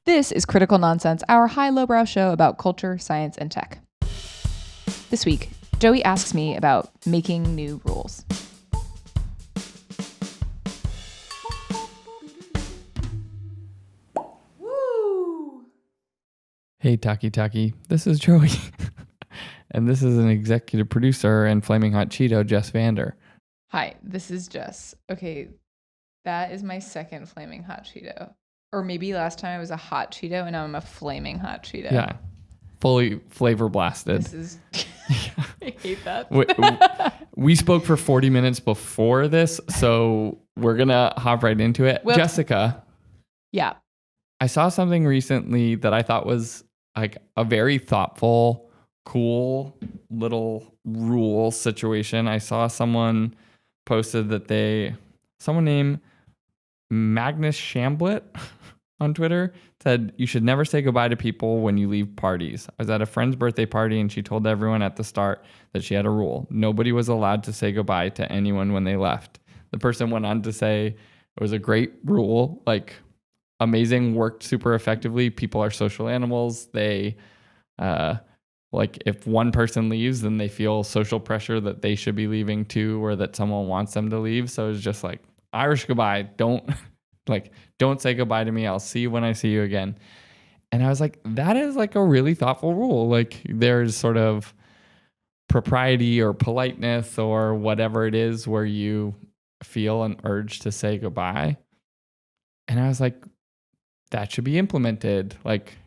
This is Critical Nonsense, our high-lowbrow show about culture, science, and tech. This week, Joey asks me about making new rules. Woo! Hey, Taki, this is Joey. And this is an executive producer and Flaming Hot Cheeto, Jess Vander. Hi, this is Jess. Okay, that is my second Flaming Hot Cheeto. Or maybe last time I was a hot Cheeto and now I'm a Flaming Hot Cheeto. Yeah, fully flavor blasted. This is... I hate that. We spoke for 40 minutes before this, so we're going to hop right into it. Well, Jessica. Yeah. I saw something recently that I thought was like a very thoughtful, cool little rule situation. I saw someone posted that someone named Magnus Shamblet on Twitter said, you should never say goodbye to people when you leave parties. I was at a friend's birthday party and she told everyone at the start that she had a rule. Nobody was allowed to say goodbye to anyone when they left. The person went on to say it was a great rule, like amazing, worked super effectively. People are social animals. They, like if one person leaves, then they feel social pressure that they should be leaving too, or that someone wants them to leave. So it's just like Irish goodbye. Don't say goodbye to me. I'll see you when I see you again. And I was like, that is like a really thoughtful rule. Like there's sort of propriety or politeness or whatever it is where you feel an urge to say goodbye. And I was like, that should be implemented like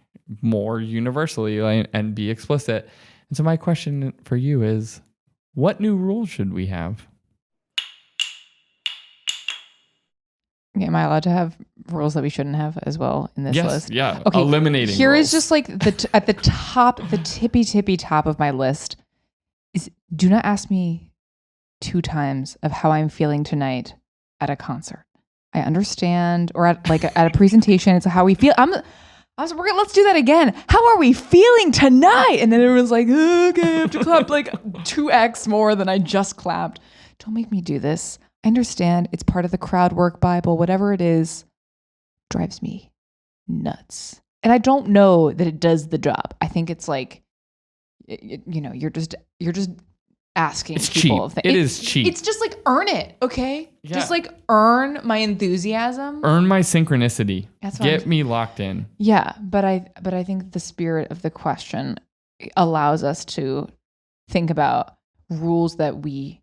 more universally and be explicit. And so my question for you is, what new rules should we have? Okay, am I allowed to have rules that we shouldn't have as well in this list? Yeah. Okay, Eliminating here rules. is just like at the top, the tippy top of my list is do not ask me 2 times of how I'm feeling tonight at a concert. I understand, or at a presentation, it's how we feel. Let's do that again. How are we feeling tonight? And then everyone's like, okay, I have to clap like 2x more than I just clapped. Don't make me do this. I understand it's part of the crowd work Bible, whatever it is, drives me nuts. And I don't know that it does the job. I think it's like, you're just asking it's people. Cheap. It is cheap. It's just like, earn it, okay? Yeah. Just like earn my enthusiasm. Earn my synchronicity. That's what Get me locked in. Yeah, but I think the spirit of the question allows us to think about rules that we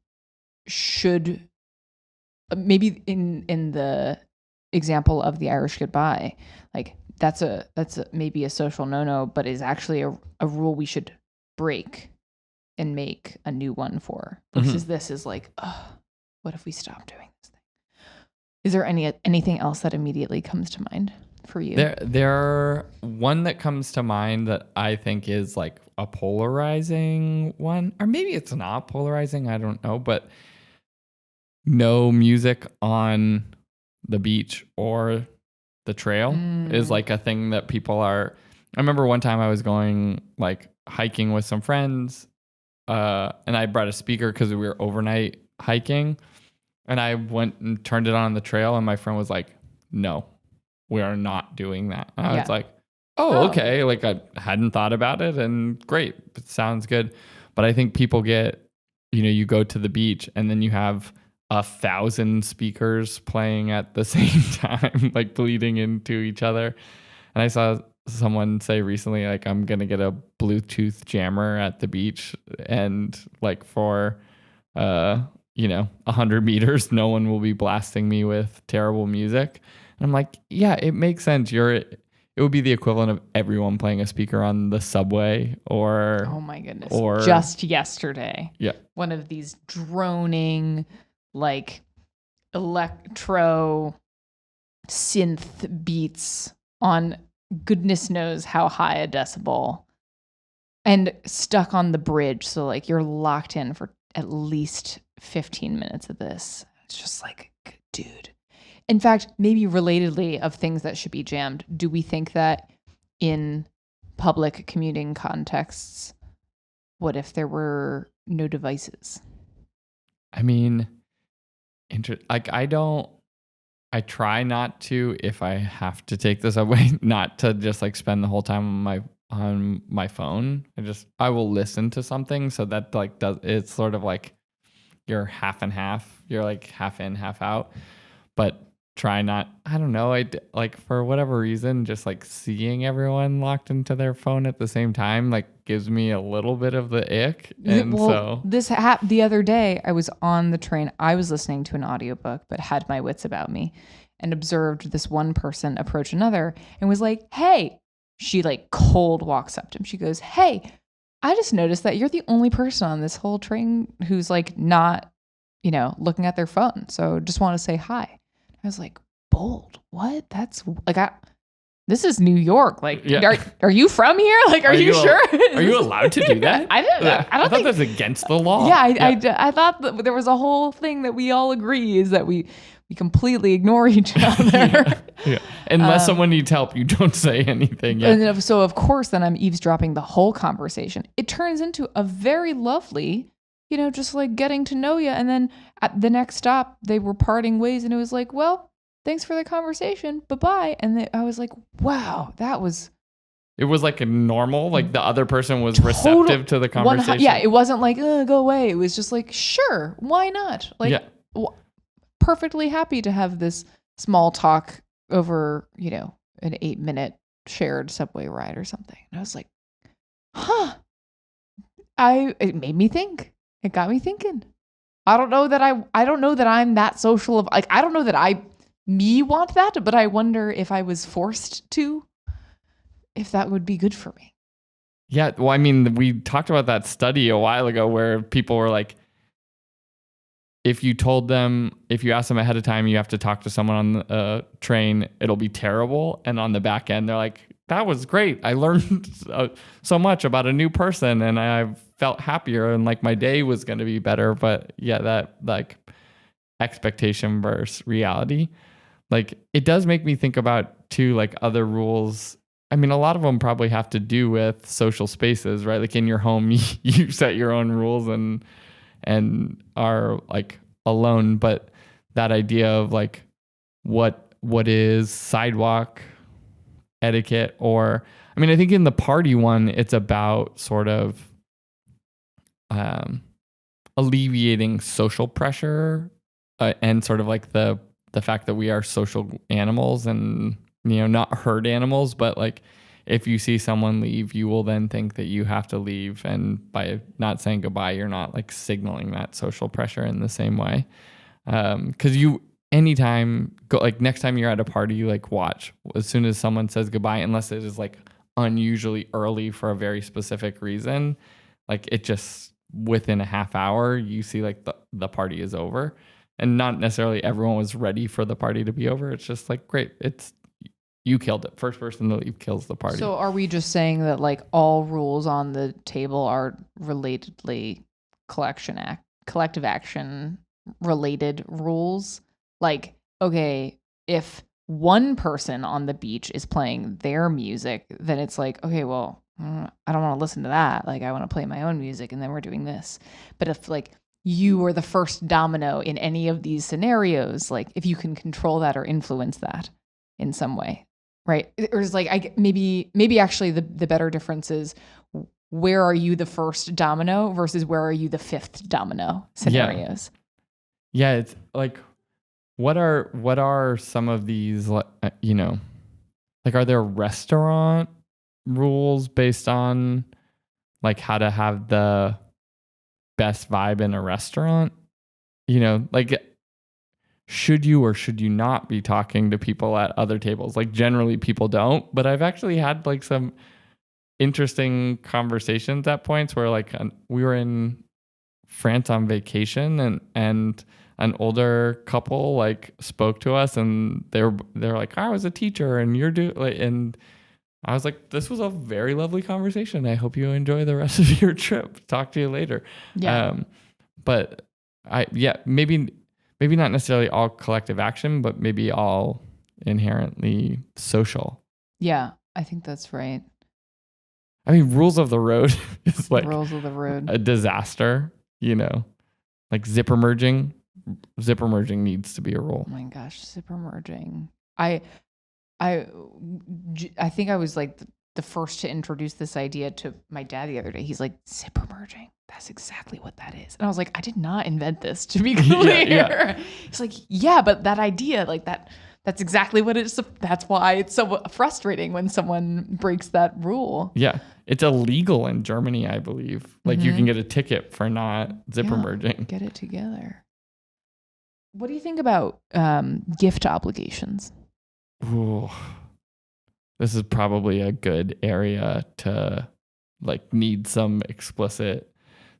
should, maybe in the example of the Irish goodbye, like that's maybe a social no-no, but is actually a rule we should break and make a new one for. Versus this is like, oh, what if we stop doing this thing? Is there anything else that immediately comes to mind for you? There one that comes to mind that I think is like a polarizing one, or maybe it's not polarizing, I don't know, but no music on the beach or the trail is like a thing that people are. I remember one time I was going like hiking with some friends, and I brought a speaker because we were overnight hiking, and I went and turned it on the trail, and my friend was like, no, we are not doing that. And I was like, oh, okay. Like I hadn't thought about it, and great. It sounds good. But I think people get, you go to the beach and then you have 1,000 speakers playing at the same time, like bleeding into each other. And I saw someone say recently, like, I'm going to get a Bluetooth jammer at the beach, and like for, 100 meters, no one will be blasting me with terrible music. And I'm like, yeah, it makes sense. It would be the equivalent of everyone playing a speaker on the subway or... Oh my goodness. Or just yesterday. Yeah. One of these droning, like, electro synth beats on goodness knows how high a decibel, and stuck on the bridge. So like you're locked in for at least 15 minutes of this. It's just like, dude. In fact, maybe relatedly of things that should be jammed, do we think that in public commuting contexts, what if there were no devices? I mean, I don't I try not to, if I have to take the subway, not to just like spend the whole time on my phone. I will listen to something, so that like it's sort of like you're half and half. You're like half in, half out. But try not, I don't know, like for whatever reason, just like seeing everyone locked into their phone at the same time like gives me a little bit of the ick. And so the other day I was on the train. I was listening to an audiobook but had my wits about me and observed this one person approach another and was like, "Hey," she like cold walks up to him. She goes, "Hey, I just noticed that you're the only person on this whole train who's like not, looking at their phone. So just want to say hi." I was like, bold. What? That's like, this is New York. Like, are you from here? Like, are you sure? Are you allowed to do that? I don't know. I thought that's against the law. Yeah, I thought that there was a whole thing that we all agree is that we completely ignore each other. Yeah. Unless someone needs help, you don't say anything. Yeah. And so, of course, then I'm eavesdropping the whole conversation. It turns into a very lovely, just like getting to know you. And then at the next stop, they were parting ways. And it was like, well, thanks for the conversation. Bye-bye. And I was like, wow, that was... It was like a normal, like the other person was receptive to the conversation. Yeah, it wasn't like, go away. It was just like, sure, why not? Like, perfectly happy to have this small talk over, an 8-minute shared subway ride or something. And I was like, it made me think. It got me thinking. I don't know that I'm that social of, like, I don't know that me want that, but I wonder if I was forced to, if that would be good for me. Yeah. Well, I mean, we talked about that study a while ago where people were like, if you ask them ahead of time, you have to talk to someone on the train, it'll be terrible. And on the back end, they're like, that was great. I learned so much about a new person and I felt happier and like my day was going to be better. But yeah, that like expectation versus reality, like it does make me think about too, like other rules. I mean, a lot of them probably have to do with social spaces, right? Like in your home, you set your own rules and are like alone. But that idea of like what is sidewalk etiquette, or I mean, I think in the party one, it's about sort of alleviating social pressure and sort of like the fact that we are social animals and not herd animals, but like if you see someone leave, you will then think that you have to leave, and by not saying goodbye, you're not like signaling that social pressure in the same way. Because anytime like next time you're at a party, you like watch as soon as someone says goodbye, unless it is like unusually early for a very specific reason, like it just within a half hour you see like the party is over, and not necessarily everyone was ready for the party to be over. It's just like, great, you killed it. First person to leave kills the party. So are we just saying that like all rules on the table are relatedly collective action related rules? Like, okay, if one person on the beach is playing their music, then it's like, okay, well, I don't want to listen to that. Like, I want to play my own music, and then we're doing this. But if like you were the first domino in any of these scenarios, like if you can control that or influence that in some way, right? Or is like, maybe actually the better difference is, where are you the first domino versus where are you the fifth domino scenarios? Yeah, it's like, what are some of these, like, are there restaurant rules based on like how to have the best vibe in a restaurant? Like, should you or should you not be talking to people at other tables? Like generally people don't, but I've actually had like some interesting conversations at points where like we were in France on vacation and an older couple like spoke to us, and they're like, I was a teacher and and I was like, this was a very lovely conversation. I hope you enjoy the rest of your trip. Talk to you later. Yeah. But maybe not necessarily all collective action, but maybe all inherently social. Yeah, I think that's right. I mean, rules of the road is like rules of the road, a disaster, like zipper merging zipper merging needs to be a rule. Oh my gosh, zipper merging. I think I was like the first to introduce this idea to my dad the other day. He's like, zipper merging. That's exactly what that is. And I was like, I did not invent this, to be clear. Yeah. He's like, yeah, but that idea, like that's exactly what it is. That's why it's so frustrating when someone breaks that rule. Yeah. It's illegal in Germany, I believe. Like you can get a ticket for not zipper merging. Get it together. What do you think about gift obligations? Ooh, this is probably a good area to like need some explicit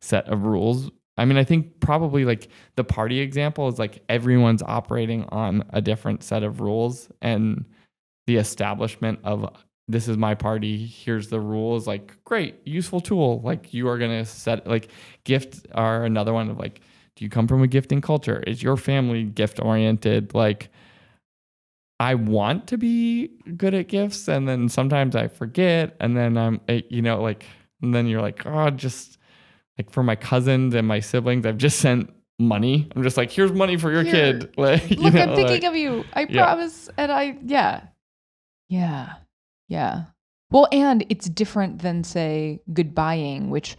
set of rules. I mean, I think probably like the party example is like everyone's operating on a different set of rules, and the establishment of this is my party, here's the rules, like great, useful tool. Like you are going to set, like gifts are another one of like, do you come from a gifting culture? Is your family gift oriented? Like I want to be good at gifts, and then sometimes I forget, and then I'm, like, and then you're like, oh, just like for my cousins and my siblings, I've just sent money. I'm just like, here's money for your kid. Like, look, I'm thinking of you. I promise. And yeah. Well, and it's different than say goodbying, which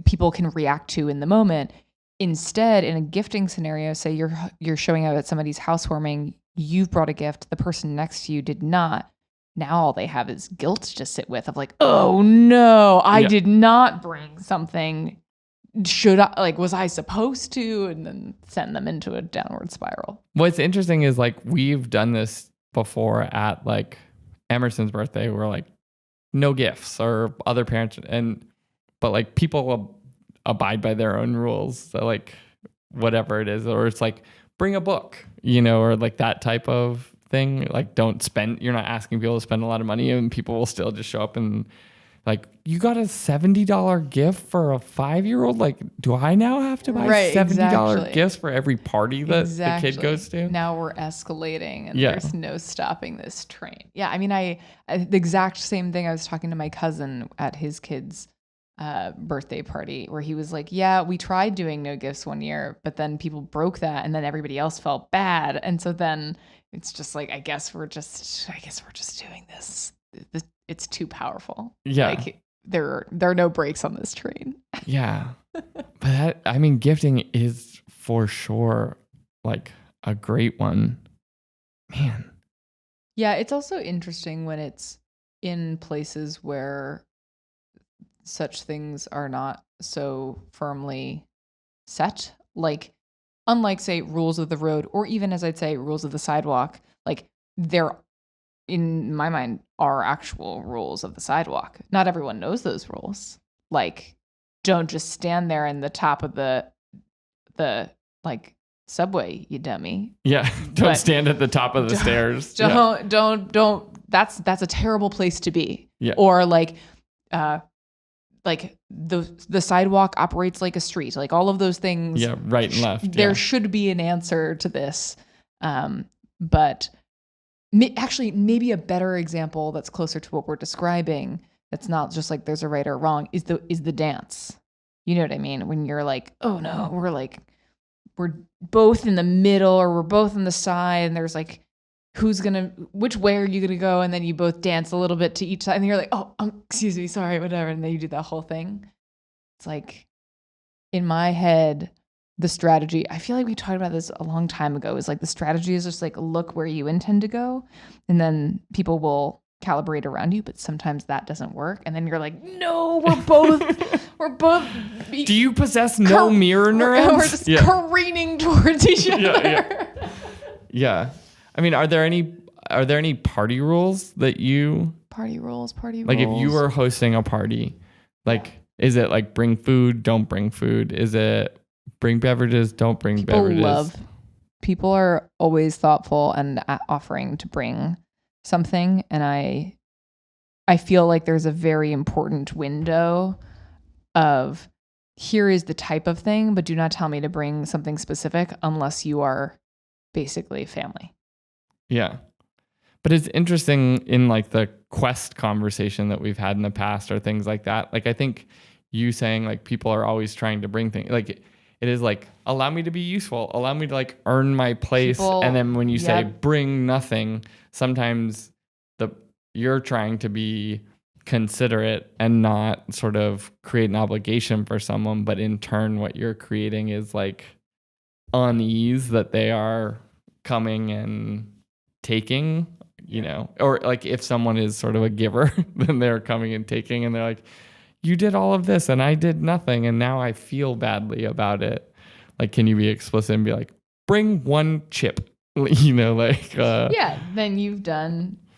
people can react to in the moment. Instead, in a gifting scenario, say you're showing up at somebody's housewarming, you've brought a gift, the person next to you did not. Now all they have is guilt to sit with of like, oh no, I did not bring something. Was I supposed to? And then send them into a downward spiral. What's interesting is like we've done this before at like Emerson's birthday. We're like, no gifts, or other parents, but like people abide by their own rules. So like whatever it is, or it's like bring a book, or like that type of thing. Like you're not asking people to spend a lot of money, and people will still just show up and like, you got a $70 gift for a 5-year-old? Like, do I now have to buy $70 gifts for every party that the kid goes to? Now we're escalating, and there's no stopping this train. Yeah, I mean, the exact same thing. I was talking to my cousin at his kid's birthday party, where he was like, yeah, we tried doing no gifts one year, but then people broke that, and then everybody else felt bad. And so then it's just like, I guess we're just doing this. It's too powerful. Yeah. Like there are no brakes on this train. Yeah. But gifting is for sure like a great one. Man. Yeah. It's also interesting when it's in places where such things are not so firmly set. Like, unlike, say, rules of the road, or even, as I'd say, rules of the sidewalk, like there, in my mind, are actual rules of the sidewalk. Not everyone knows those rules. Like, don't just stand there in the top of the like subway, you dummy. Yeah, don't stand at the top of the stairs. Don't. That's a terrible place to be. Yeah. Or like the sidewalk operates like a street. Like all of those things. Yeah, right and left. There should be an answer to this, but. Actually, maybe a better example that's closer to what we're describing, that's not just like there's a right or wrong, is the dance. You know what I mean? When you're like, oh no, we're both in the middle, or we're both on the side, and there's like, which way are you gonna go? And then you both dance a little bit to each side, and you're like, oh, excuse me, sorry, whatever. And then you do that whole thing. It's like, in my head, the strategy, I feel like we talked about this a long time ago, is like the strategy is just like look where you intend to go, and then people will calibrate around you, but sometimes that doesn't work, and then you're like, no, we're both do you possess no mirror neurons? We're just careening towards each other. Yeah. I mean, are there any party rules that you party rules like if you were hosting a party, like is it like bring food, don't bring food? Is it bring beverages, don't bring beverages? People are always thoughtful and offering to bring something, and I feel like there's a very important window of, here is the type of thing, but do not tell me to bring something specific unless you are basically family. Yeah. But it's interesting in like the quest conversation that we've had in the past or things like that. Like I think you saying like people are always trying to bring things, like it is like, allow me to be useful, allow me to like earn my place. People, and then when you say yep. bring nothing, sometimes you're trying to be considerate and not sort of create an obligation for someone, but in turn what you're creating is like unease that they are coming and taking, you know. Or like if someone is sort of a giver, then they're coming and taking, and they're like, you did all of this and I did nothing and now I feel badly about it. Like, can you be explicit and be like, bring one chip, you know, like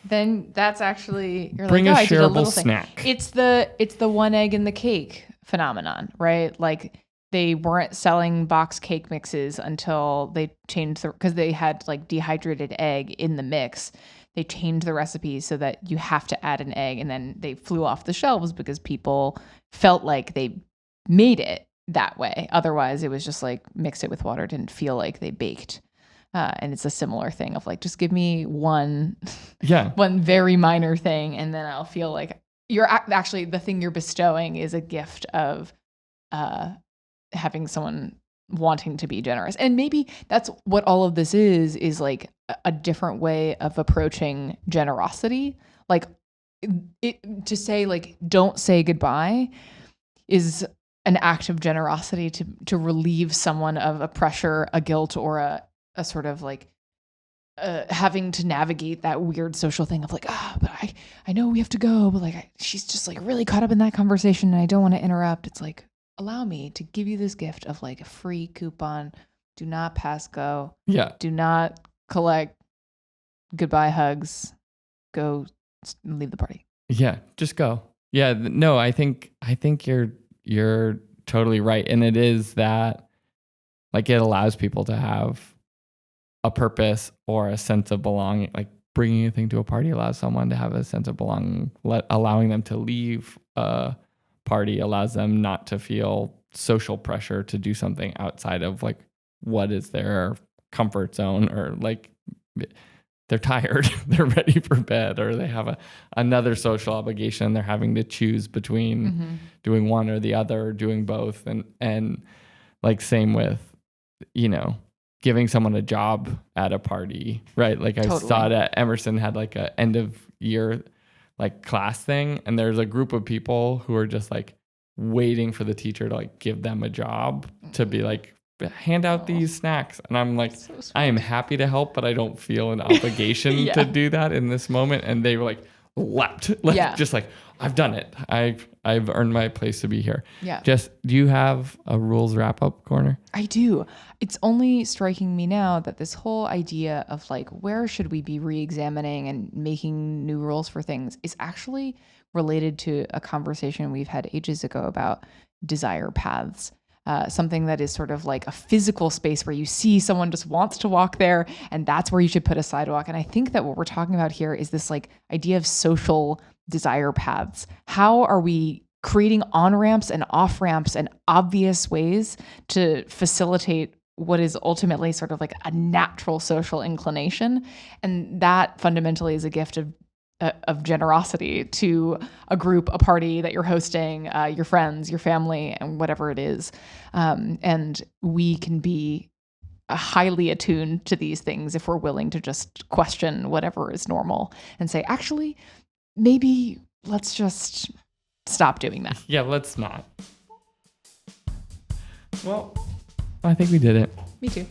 then that's actually, you're bring like, a I did a shareable little thing. snack. It's the one egg in the cake phenomenon, right? Like they weren't selling box cake mixes until they changed because they had like dehydrated egg in the mix. They changed the recipe so that you have to add an egg, and then they flew off the shelves because people felt like they made it that way. Otherwise, it was just like mix it with water. Didn't feel like they baked. And it's a similar thing of like, just give me one very minor thing, and then I'll feel like you're actually, the thing you're bestowing is a gift of having someone wanting to be generous. And maybe that's what all of this is like a different way of approaching generosity. Like to say like, don't say goodbye is an act of generosity to relieve someone of a pressure, a guilt, or a sort of like having to navigate that weird social thing of like, but I know we have to go, but like she's just like really caught up in that conversation and I don't want to interrupt. It's like, allow me to give you this gift of like a free coupon. Do not pass go. Yeah. Do not collect goodbye hugs. Go leave the party. Yeah, just go. Yeah, no, I think you're totally right, and it is that like it allows people to have a purpose or a sense of belonging. Like bringing a thing to a party allows someone to have a sense of belonging. Allowing them to leave a party allows them not to feel social pressure to do something outside of like what is their comfort zone, or like they're tired, they're ready for bed, or they have another social obligation they're having to choose between doing one or the other, or doing both. And like same with, you know, giving someone a job at a party, right? Like I saw that Emerson had like a end of year like class thing, and there's a group of people who are just like waiting for the teacher to like give them a job to be like, hand out these snacks. And I'm like, so I am happy to help, but I don't feel an obligation to do that in this moment. And they were like leapt, like just like, I've done it. I've earned my place to be here. Yeah. Jess, do you have a rules wrap up corner? I do. It's only striking me now that this whole idea of like, where should we be re-examining and making new rules for things is actually related to a conversation we've had ages ago about desire paths. Something that is sort of like a physical space where you see someone just wants to walk there, and that's where you should put a sidewalk. And I think that what we're talking about here is this like idea of social desire paths. How are we creating on-ramps and off-ramps and obvious ways to facilitate what is ultimately sort of like a natural social inclination? And that fundamentally is a gift of generosity to a group, a party that you're hosting, your friends, your family, and whatever it is. And we can be highly attuned to these things if we're willing to just question whatever is normal and say, actually, maybe let's just stop doing that. Yeah, let's not. Well, I think we did it. Me too.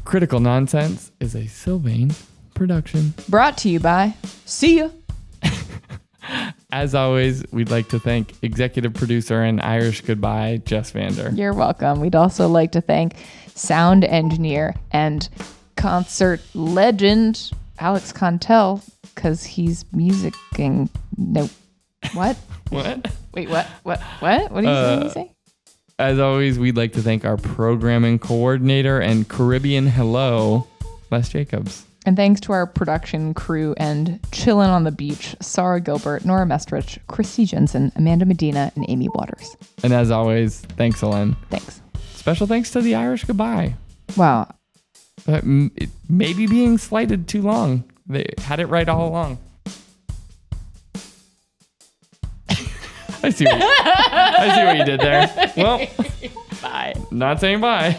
Critical Nonsense is a Sylvain production. Brought to you by See Ya. As always, we'd like to thank executive producer and Irish Goodbye, Jess Vander. You're welcome. We'd also like to thank sound engineer and concert legend Alex Contel, because he's musicking. No. What? What? Wait, what? What are you saying? As always, we'd like to thank our programming coordinator and Caribbean hello, Les Jacobs. And thanks to our production crew and chillin' on the beach, Sarah Gilbert, Nora Mestrich, Christy Jensen, Amanda Medina, and Amy Waters. And as always, thanks, Ellen. Thanks. Special thanks to the Irish Goodbye. Wow. Maybe being slighted too long. They had it right all along. I see what you did there. Well, Bye. not saying bye.